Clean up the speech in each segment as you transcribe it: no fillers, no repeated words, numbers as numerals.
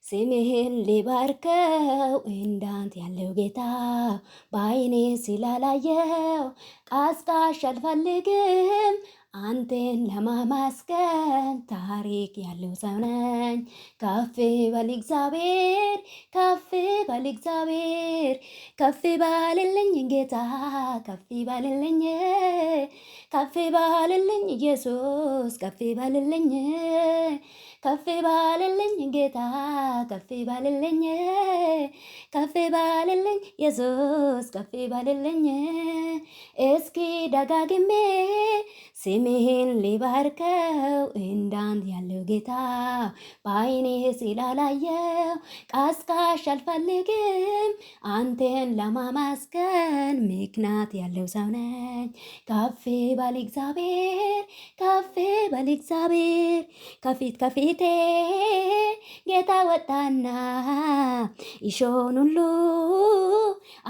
ስምህን ሊባርከው እንዳንተ ያለው ጌታ በዓይኔ ስላላየው ቀስቃሽ አልፈልግም አንተን ለማመስገን ታሪክ ያለው ሰው ነኝ። ከፍ በል እግዚአብሔር ከፍ በል እግዚአብሔር ከፍ በልልኝ ጌታ ከፍ በልልኝ ከፍ በልልኝ ኢየሱስ ከፍ በልልኝ ከፍ በልልኝ ጌታ ከፍ በልልኝ ከፍ በልልኝ ኢየሱስ ከፍ በልልኝ እስኪ ደጋግሜ ስምህን ሊባርከው እንዳንተ ያለው ጌታ በዓይኔ ስላላየው ቀስቃሽ አልፈልግም አንተን ለማመስገን ምክንያት ያለው ሰው ነኝ። ከፍ በል እግዚአብሔር ከፍ በል እግዚአብሔር ከፊት ከፊቴ ጌታ ወጣና እሾህን ሁሉ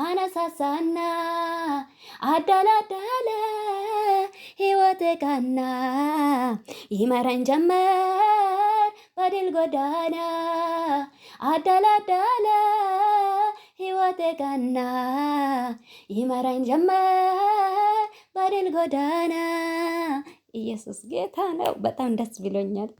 አነሳሳና አዳላዳለ ሕይወቴ ቀና ይመራኝ ጀመር በድል ጎዳና አዳላዳለ ሕይወቴ ቀና ይመራኝ ጀመር በድል ጎዳና። ኢየሱስ ጌታ ነው። በጣም ደስ ብሎኛል።